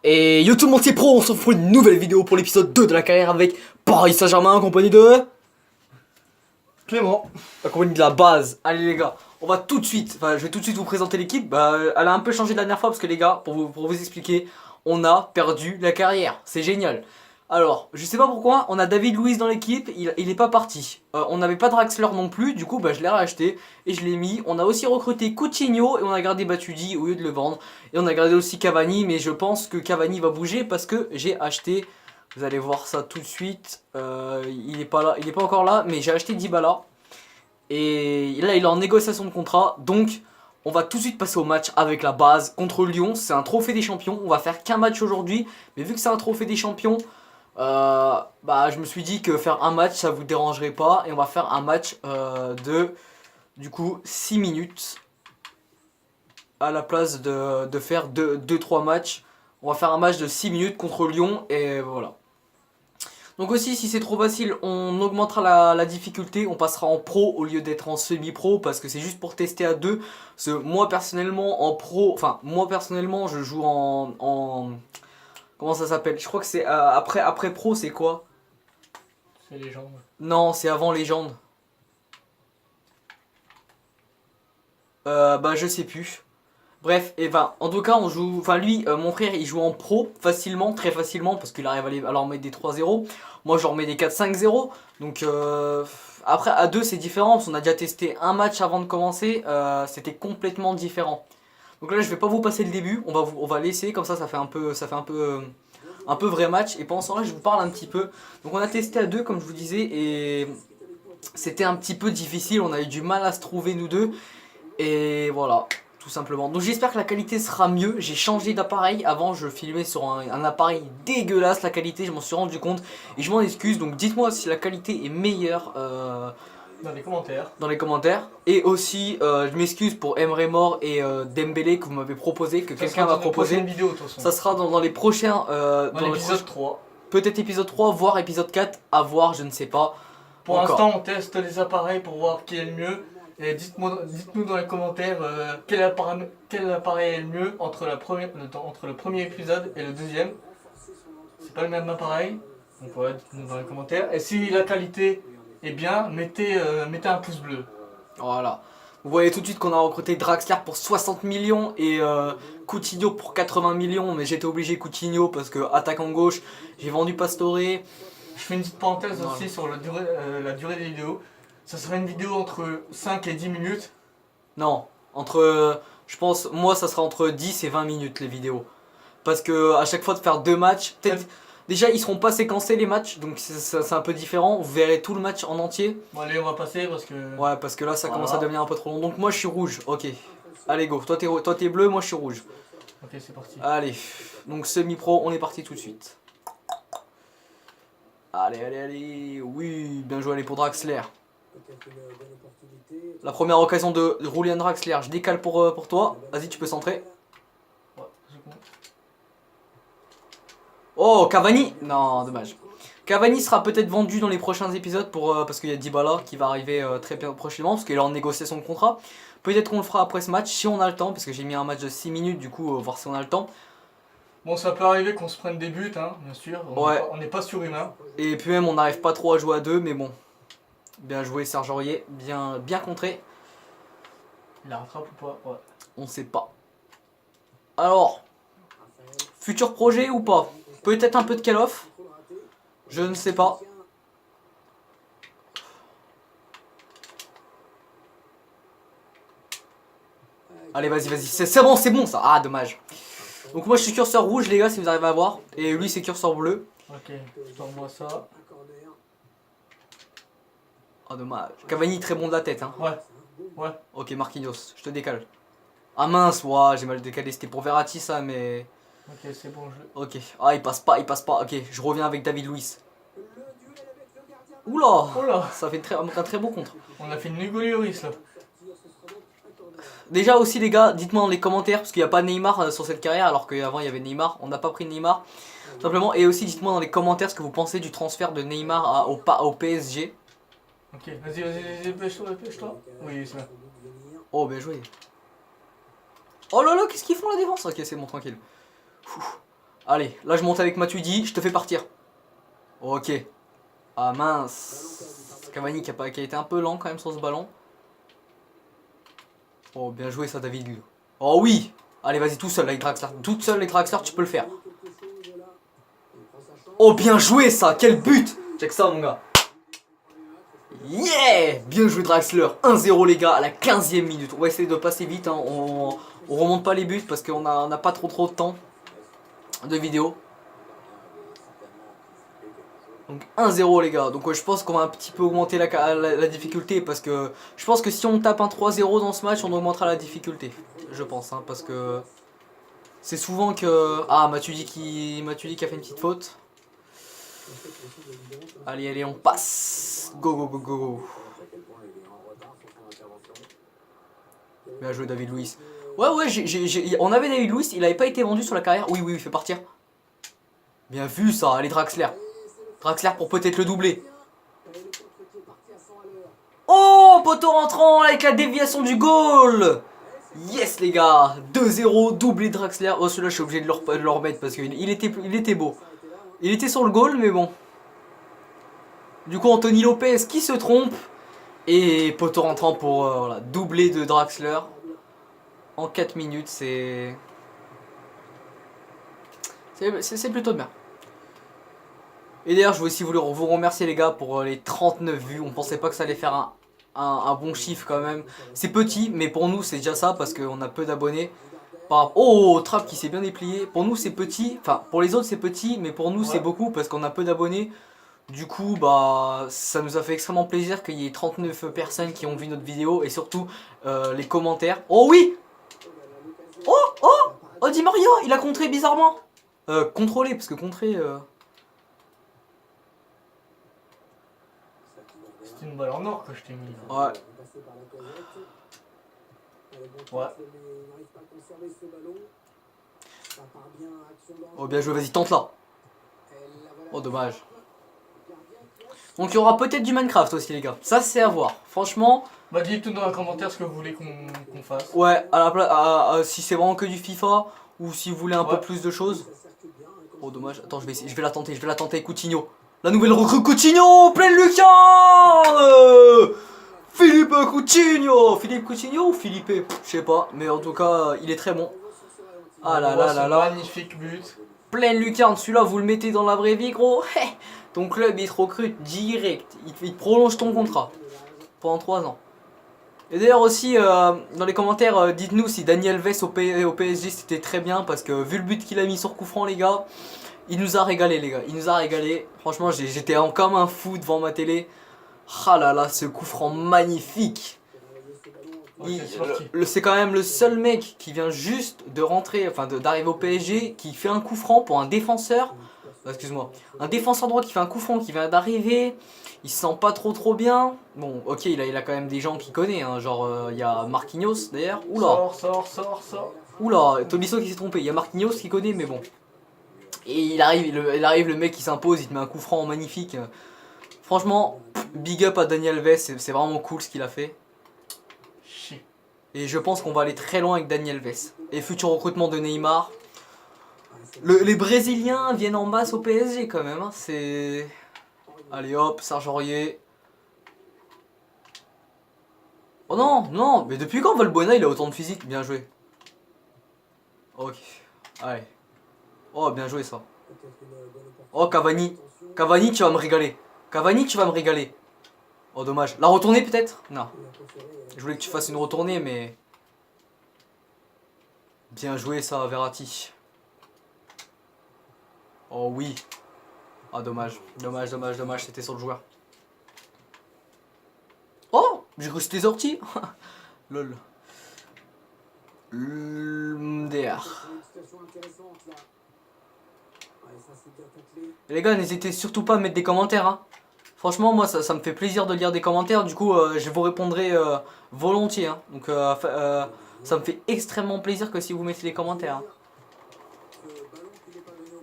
Et yo tout le monde, c'est Pro, on se retrouve pour une nouvelle vidéo pour l'épisode 2 de la carrière avec Paris Saint-Germain en compagnie de... Clément. En compagnie de la base. Allez les gars, on va tout de suite, je vais tout de suite vous présenter l'équipe. Elle a un peu changé de la dernière fois parce que les gars, pour vous expliquer, on a perdu la carrière. C'est génial. Alors, je sais pas pourquoi, on a David Luiz dans l'équipe, il est pas parti. On n'avait pas Draxler non plus, du coup je l'ai racheté et je l'ai mis. On a aussi recruté Coutinho et on a gardé Matuidi au lieu de le vendre. Et on a gardé aussi Cavani, mais je pense que Cavani va bouger parce que j'ai acheté, vous allez voir ça tout de suite, il est pas là, il est pas encore là, mais j'ai acheté Dybala. Et là il est en négociation de contrat, donc on va tout de suite passer au match avec la base contre Lyon. C'est un trophée des champions, on va faire qu'un match aujourd'hui, mais vu que c'est un trophée des champions, je me suis dit que faire un match ça vous dérangerait pas et on va faire un match de du coup 6 minutes à la place de faire 2-3 matchs. On va faire un match de 6 minutes contre Lyon et voilà. Donc aussi si c'est trop facile on augmentera la difficulté, on passera en pro au lieu d'être en semi-pro parce que c'est juste pour tester à deux. Parce que moi personnellement en pro, enfin moi personnellement je joue en comment ça s'appelle? Je crois que c'est après pro c'est quoi? C'est légende. Non, c'est avant légende. Je sais plus. Bref, et en tout cas on joue, lui, mon frère il joue en pro facilement, très facilement parce qu'il arrive à leur mettre des 3-0. Moi je leur mets des 4-5-0. Donc après à deux c'est différent parce qu'on a déjà testé un match avant de commencer, c'était complètement différent. Donc là je vais pas vous passer le début, on va laisser comme ça fait un peu vrai match et pendant ce temps là je vous parle un petit peu. Donc on a testé à deux comme je vous disais et c'était un petit peu difficile, on a eu du mal à se trouver nous deux et voilà tout simplement. Donc j'espère que la qualité sera mieux, j'ai changé d'appareil, avant je filmais sur un appareil dégueulasse la qualité, je m'en suis rendu compte et je m'en excuse, donc dites-moi si la qualité est meilleure dans les commentaires. Et aussi je m'excuse pour Emre Mor et Dembélé que vous m'avez proposé, que quelqu'un m'a proposé. Vidéo, de toute façon. Ça sera dans les prochains dans l'épisode 3. Peut-être épisode 3 voire épisode 4 à voir, je ne sais pas. Pour l'instant on teste les appareils pour voir qui est le mieux. Et dites-nous dans les commentaires quel appareil est le mieux entre le premier épisode et le deuxième. C'est pas le même appareil. Donc voilà, dites-nous dans les commentaires. Et si la qualité est bien, mettez un pouce bleu. Voilà. Vous voyez tout de suite qu'on a recruté Draxler pour 60 millions et Coutinho pour 80 millions. Mais j'étais obligé Coutinho parce que attaquant gauche, j'ai vendu Pastore. Je fais une petite parenthèse aussi sur la durée des vidéos. Ça sera une vidéo entre 5 et 10 minutes. Non, je pense, moi ça sera entre 10 et 20 minutes les vidéos. Parce que à chaque fois de faire deux matchs, peut-être... Déjà ils seront pas séquencés les matchs, donc c'est un peu différent, vous verrez tout le match en entier. Bon allez on va passer parce que... Ouais parce que là ça commence à devenir un peu trop long, donc moi je suis rouge, ok. Allez go, toi t'es bleu, moi je suis rouge. Ok c'est parti. Allez, donc semi-pro, on est parti tout de suite. Allez, oui, bien joué, allez pour Draxler. La première occasion de Julian Draxler, je décale pour toi, vas-y tu peux centrer. Oh, Cavani! Non, dommage. Cavani sera peut-être vendu dans les prochains épisodes parce qu'il y a Dybala qui va arriver très prochainement parce qu'il est en négociation de contrat. Peut-être qu'on le fera après ce match si on a le temps parce que j'ai mis un match de 6 minutes du coup, voir si on a le temps. Bon, ça peut arriver qu'on se prenne des buts, hein, bien sûr. On n'est pas surhumain. Et puis même, on n'arrive pas trop à jouer à deux, mais bon. Bien joué, Serge Aurier. Bien contré. Il la rattrape ou pas? Ouais. On sait pas. Alors, futur projet ou pas? Peut-être un peu de call-off. Je ne sais pas. Allez, vas-y. C'est bon ça. Ah, dommage. Donc moi je suis curseur rouge les gars si vous arrivez à voir. Et lui c'est curseur bleu. Ok, je t'envoie ça. Oh dommage. Cavani très bon de la tête hein. Ouais. Ok Marquinhos, je te décale. Ah mince, j'ai mal décalé, c'était pour Verratti ça mais... Ok c'est bon je... Ok, ah il passe pas. Ok, je reviens avec David Luiz. Oula. Ça fait un très beau contre. On a fait une Hugo Lloris là. Déjà aussi les gars, dites-moi dans les commentaires, parce qu'il n'y a pas Neymar sur cette carrière, alors qu'avant il y avait Neymar, on n'a pas pris Neymar, simplement, et aussi dites-moi dans les commentaires ce que vous pensez du transfert de Neymar au PSG. Ok, vas-y, dépêche-toi. Oui, c'est là. Oh, bien joué. Oh là là, qu'est-ce qu'ils font la défense? Ok, c'est bon, tranquille. Allez, là je monte avec Matuidi, je te fais partir. Ok. Ah mince. Cavani qui a été un peu lent quand même sur ce ballon. Oh, bien joué ça, David. Oh oui. Allez, vas-y, tout seul avec Draxler. Tout seul avec Draxler, tu peux le faire. Oh, bien joué ça. Quel but. Check ça, mon gars. Yeah. Bien joué Draxler. 1-0 les gars, à la 15e minute. On va essayer de passer vite. Hein. On remonte pas les buts parce qu'on n'a pas trop de temps de vidéo. Donc 1-0 les gars, donc je pense qu'on va un petit peu augmenter la difficulté parce que je pense que si on tape un 3-0 dans ce match, on augmentera la difficulté. Je pense, hein, parce que c'est souvent que... Ah, Matuidi qui a fait une petite faute. Allez, allez, on passe. Go, go, go, go, go. Bien joué David Luiz. Ouais, on avait David Luiz, il avait pas été vendu sur la carrière. Oui, il fait partir. Bien vu ça, allez Draxler. Draxler pour peut-être le doubler. Oh, poteau rentrant avec la déviation du goal. Yes les gars, 2-0, doublé Draxler. Oh celui-là je suis obligé de le remettre parce qu'il était beau. Il était sur le goal mais bon. Du coup Anthony Lopez qui se trompe. Et poteau rentrant pour voilà, doubler de Draxler. En 4 minutes c'est plutôt bien. Et d'ailleurs, je veux aussi vous remercier les gars pour les 39 vues. On pensait pas que ça allait faire un bon chiffre quand même. C'est petit, mais pour nous c'est déjà ça parce qu'on a peu d'abonnés. Oh, Trap qui s'est bien déplié. Pour nous c'est petit, enfin pour les autres c'est petit, mais pour nous c'est beaucoup parce qu'on a peu d'abonnés. Du coup, bah ça nous a fait extrêmement plaisir qu'il y ait 39 personnes qui ont vu notre vidéo et surtout les commentaires. Oh oui. Oh, Di Maria, il a contré bizarrement. Contrôlé, parce que contrer... C'est une balle en or que je t'ai mis. Ouais. Ouais. Oh bien joué, vas-y, tente là. Oh dommage. Donc il y aura peut-être du Minecraft aussi les gars. Ça c'est à voir. Franchement... Bah dites-nous dans les commentaires ce que vous voulez qu'on fasse. Ouais, à la place, si c'est vraiment que du FIFA ou si vous voulez un peu plus de choses. Oh dommage. Attends, je vais la tenter, Coutinho. La nouvelle recrue Coutinho, pleine lucarne. Philippe Coutinho ou Philippe, je sais pas, mais en tout cas, il est très bon. Ah là là là là. Magnifique but. Pleine lucarne, celui-là vous le mettez dans la vraie vie gros. Ton club il te recrute direct, il te prolonge ton contrat pendant 3 ans. Et d'ailleurs aussi dans les commentaires dites-nous si Dani Alves au PSG c'était très bien parce que vu le but qu'il a mis sur coup franc les gars, il nous a régalé les gars, il nous a régalé. Franchement j'étais comme un fou devant ma télé. Ah là là ce coup franc magnifique. C'est quand même le seul mec qui vient juste de rentrer, enfin d'arriver au PSG, qui fait un coup franc pour un défenseur. Excuse-moi, un défenseur droit qui fait un coup franc, qui vient d'arriver, il se sent pas trop bien. Bon, ok, il a quand même des gens qu'il connaît, hein, genre il y a Marquinhos d'ailleurs. Oula, Sors. oula, Tolisso qui s'est trompé, il y a Marquinhos qui connaît, mais bon. Et il arrive, le mec qui s'impose, il te met un coup franc magnifique. Franchement, big up à Dani Alves, c'est vraiment cool ce qu'il a fait. Et je pense qu'on va aller très loin avec Dani Alves. Et futur recrutement de Neymar. Les Brésiliens viennent en masse au PSG quand même. Hein. C'est... Allez hop, Serge Aurier. Oh non, mais depuis quand Valbuena il a autant de physique? Bien joué. Ok, allez. Oh, bien joué ça. Oh, Cavani. Cavani, tu vas me régaler. Oh, dommage. La retournée peut-être? Non. Je voulais que tu fasses une retournée, mais... Bien joué ça, Verratti. Oh oui. Ah dommage, c'était sur le joueur. Oh, j'ai cru que c'était sorti. Lol. MDR. Les gars, n'hésitez surtout pas à mettre des commentaires. Hein. Franchement, moi, ça me fait plaisir de lire des commentaires. Du coup, je vous répondrai volontiers. Hein. Donc, ça me fait extrêmement plaisir que si vous mettez des commentaires. Hein.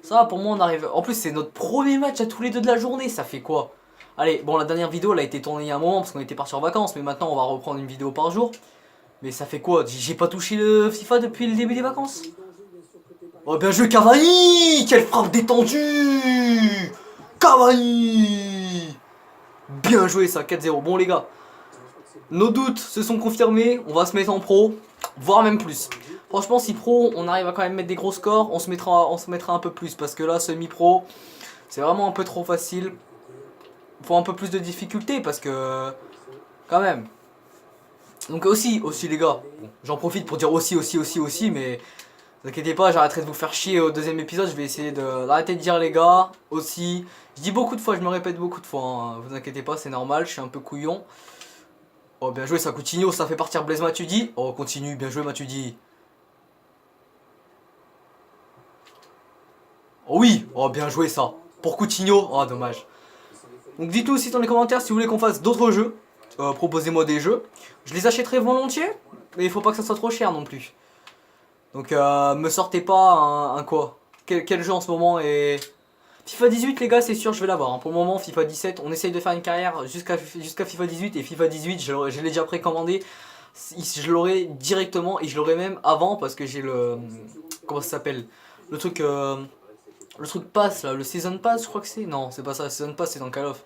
Ça, pour moi, on arrive... En plus, c'est notre premier match à tous les deux de la journée. Ça fait quoi? Allez, bon, la dernière vidéo, elle a été tournée il y a un moment parce qu'on était parti en vacances. Mais maintenant, on va reprendre une vidéo par jour. Mais ça fait quoi? J'ai pas touché le FIFA depuis le début des vacances. Oh bien joué Cavani. Quelle frappe détendue. Cavani. Bien joué ça, 4-0. Bon les gars, nos doutes se sont confirmés, on va se mettre en pro, voire même plus. Franchement si pro on arrive à quand même mettre des gros scores, on se mettra un peu plus. Parce que là semi-pro, c'est vraiment un peu trop facile. Faut un peu plus de difficulté parce que... Quand même. Donc aussi les gars, bon, j'en profite pour dire aussi, mais... Ne vous inquiétez pas, j'arrêterai de vous faire chier au deuxième épisode, je vais essayer d'arrêter de dire les gars, aussi. Je dis beaucoup de fois, je me répète beaucoup de fois, hein. Vous inquiétez pas, c'est normal, je suis un peu couillon. Oh bien joué ça, Coutinho, ça fait partir Blaise Matuidi. Oh continue, bien joué Matuidi. Oh oui, oh bien joué ça. Pour Coutinho, oh dommage. Donc dites-nous aussi dans les commentaires si vous voulez qu'on fasse d'autres jeux. Proposez-moi des jeux. Je les achèterai volontiers, mais il faut pas que ça soit trop cher non plus. Donc me sortez pas un quoi. Quel jeu en ce moment est... FIFA 18 les gars c'est sûr je vais l'avoir. Hein. Pour le moment FIFA 17 on essaye de faire une carrière jusqu'à FIFA 18 et FIFA 18 je l'ai déjà précommandé. Je l'aurai directement et je l'aurai même avant parce que j'ai le... Comment ça s'appelle? Le truc pass là, le season pass je crois que c'est. Non c'est pas ça, le season pass c'est dans Call of.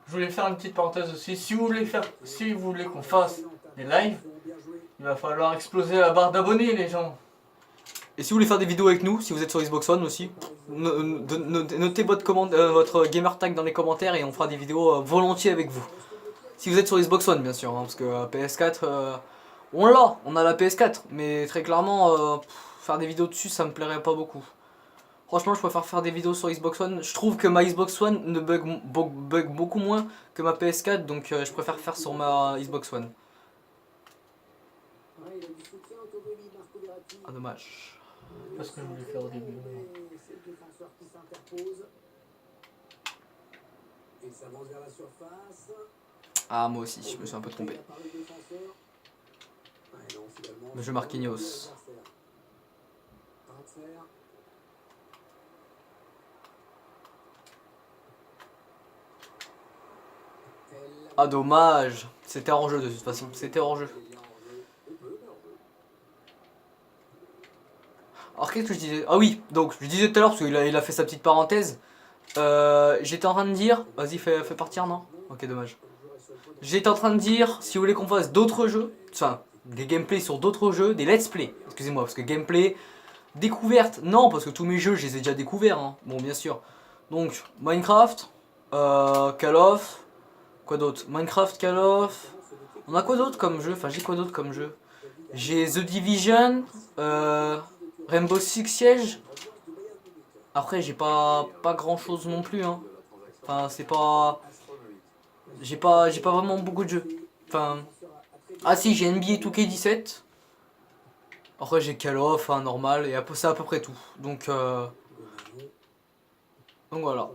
Je voulais faire une petite parenthèse aussi. Si vous voulez qu'on fasse des lives, il va falloir exploser la barre d'abonnés les gens. Et si vous voulez faire des vidéos avec nous, si vous êtes sur Xbox One aussi, notez votre gamer tag dans les commentaires et on fera des vidéos volontiers avec vous. Si vous êtes sur Xbox One bien sûr, hein, parce que PS4, on a la PS4, mais très clairement, faire des vidéos dessus ça me plairait pas beaucoup. Franchement je préfère faire des vidéos sur Xbox One, je trouve que ma Xbox One ne bug beaucoup moins que ma PS4, donc je préfère faire sur ma Xbox One. Ah dommage. Parce que je voulais faire au début. Ah moi aussi, je me suis un peu trompé. Le jeu Marquinhos. Ah dommage. C'était hors jeu de toute façon, c'était hors jeu. Alors qu'est-ce que je disais? Ah oui, donc je disais tout à l'heure parce qu'il a fait sa petite parenthèse. J'étais en train de dire... Vas-y fais partir non? Ok dommage. J'étais en train de dire si vous voulez qu'on fasse d'autres jeux, enfin des gameplays sur d'autres jeux, des let's play, excusez-moi, parce que gameplay, découverte, non parce que tous mes jeux je les ai déjà découverts, hein. Bon bien sûr. Donc Minecraft, Call of, quoi d'autre? Minecraft, Call of, on a quoi d'autre comme jeu? Enfin j'ai quoi d'autre comme jeu? J'ai The Division, Rainbow Six Siege. Après j'ai pas grand chose non plus hein. Enfin c'est pas... J'ai pas vraiment beaucoup de jeux. Enfin... Ah si j'ai NBA 2K17. Après j'ai Call of, hein, normal, et c'est à peu près tout. Donc voilà.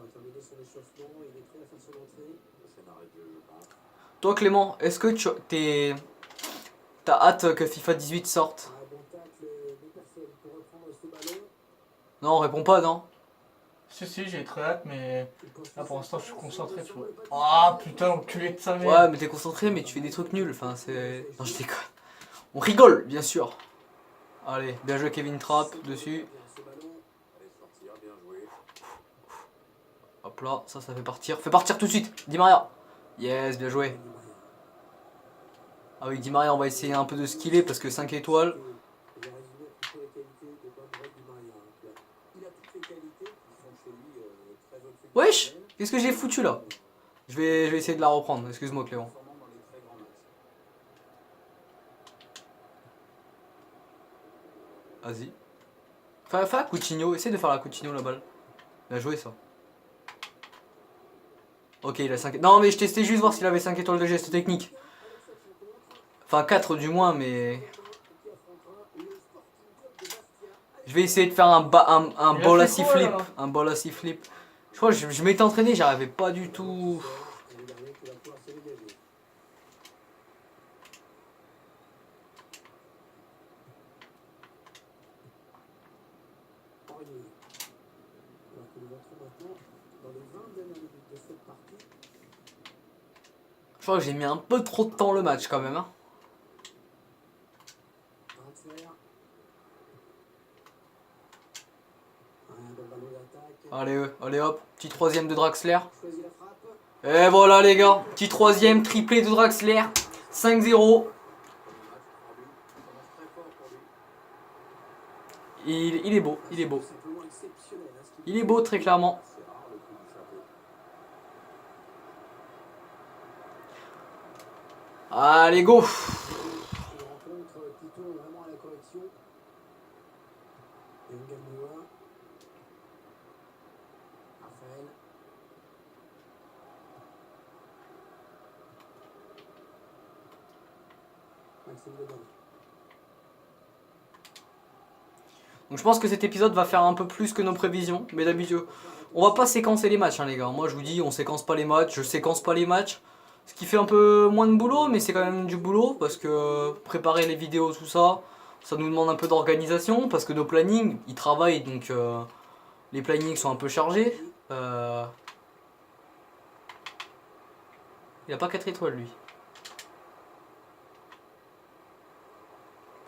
Toi Clément, est-ce que t'as hâte que FIFA 18 sorte? Non, réponds pas, non. Si, j'ai très hâte, mais là pour l'instant je suis concentré, tu vois. Ah putain, enculé de sa mère. Ouais, mais t'es concentré, mais tu fais des trucs nuls. Enfin, c'est. Non, je déconne. On rigole, bien sûr. Allez, bien joué Kevin Trapp dessus. Hop là, ça fait partir. Fais partir tout de suite, Di Maria. Yes, bien joué. Ah oui, Di Maria, on va essayer un peu de skiller parce que 5 étoiles. Wesh, qu'est-ce que j'ai foutu là? Je vais essayer de la reprendre, excuse-moi Clément. Vas-y. Fais la Coutinho, essaye de faire la Coutinho la balle. Bien joué ça. Ok, il a 5... Non mais je testais juste voir s'il avait 5 étoiles de geste technique. Enfin 4 du moins mais... Je vais essayer de faire un ball assis flip. Un ball assis flip. Je crois que je m'étais entraîné, j'arrivais pas du tout. Je crois que j'ai mis un peu trop de temps le match quand même. Hein. Allez hop, petit troisième de Draxler. Et voilà les gars, petit troisième, triplé de Draxler. 5-0. Il est beau, il est beau. Il est beau très clairement. Allez go. Donc je pense que cet épisode va faire un peu plus que nos prévisions, mais d'habitude on va pas séquencer les matchs les gars. Moi je vous dis on séquence pas les matchs, je séquence pas les matchs. Ce qui fait un peu moins de boulot, mais c'est quand même du boulot parce que préparer les vidéos tout ça, ça nous demande un peu d'organisation parce que nos plannings, ils travaillent donc les plannings sont un peu chargés. Il a pas 4 étoiles lui.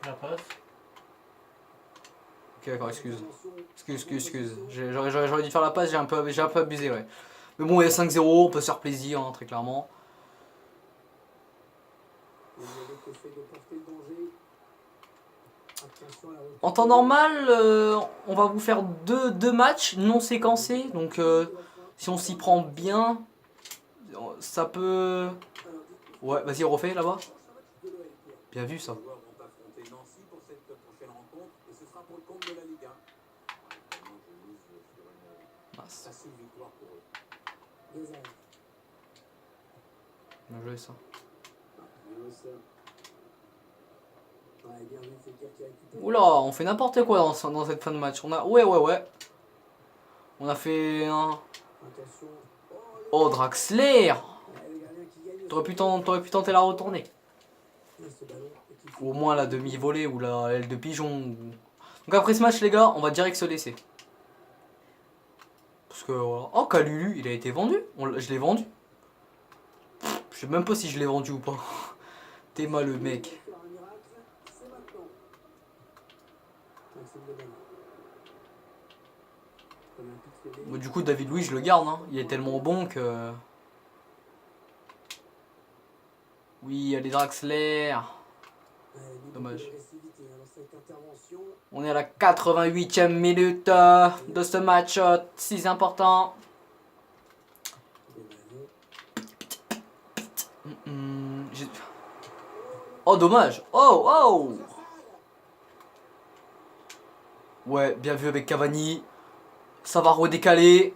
La passe. Ok d'accord, excuse. J'aurais dû faire la passe, j'ai un peu abusé ouais. Mais bon il y a 5-0, on peut se faire plaisir hein, très clairement. En temps normal, on va vous faire deux matchs non séquencés, donc si on s'y prend bien, ça peut... Ouais, vas-y refais là-bas. Bien vu ça. Mince. Bien joué ça. Oula, on fait n'importe quoi dans cette fin de match. Ouais. On a fait un... Oh, Draxler. T'aurais pu tenter la retournée. Ou au moins la demi-volée ou la aile de pigeon. Donc après ce match, les gars, on va direct se laisser. Parce que voilà. Oh, Kalulu, il a été vendu. Je l'ai vendu. Je sais même pas si je l'ai vendu ou pas. T'es mal le mec. Bon, du coup, David Louis, je le garde. Hein. Il est tellement bon que... Oui, allez Draxler. Dommage. On est à la 88e minute de ce match si important. Oh, dommage. Oh. Ouais, bien vu avec Cavani. Ça va redécaler.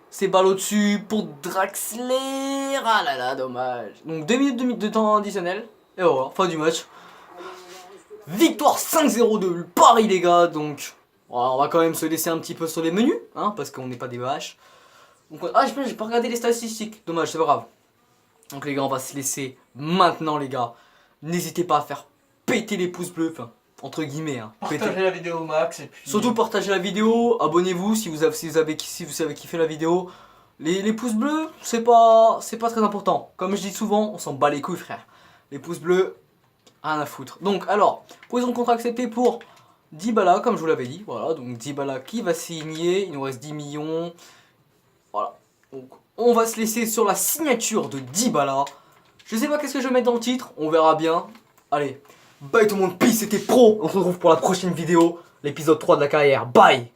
C'est balle au-dessus pour Draxler. Ah là là, dommage. Donc 2 minutes de temps additionnel. Et voilà, fin du match. Victoire 5-0 de Paris les gars. Donc voilà, on va quand même se laisser un petit peu sur les menus. Hein, parce qu'on n'est pas des vaches. Donc, ah, j'ai pas regardé les statistiques. Dommage, c'est pas grave. Donc les gars, on va se laisser maintenant les gars. N'hésitez pas à faire péter les pouces bleus. Enfin, entre guillemets. Hein, partagez la vidéo au max. Et puis... Surtout partagez la vidéo. Abonnez-vous si vous avez kiffé la vidéo. Les pouces bleus, c'est pas très important. Comme je dis souvent, on s'en bat les couilles frère. Les pouces bleus, rien à foutre. Donc alors, position de contrat acceptée pour Dybala, comme je vous l'avais dit. Voilà, donc Dybala qui va signer. Il nous reste 10 millions. Voilà. Donc on va se laisser sur la signature de Dybala. Je sais pas qu'est-ce que je vais mettre dans le titre. On verra bien. Allez, bye tout le monde. Peace, c'était pro. On se retrouve pour la prochaine vidéo. L'épisode 3 de la carrière. Bye.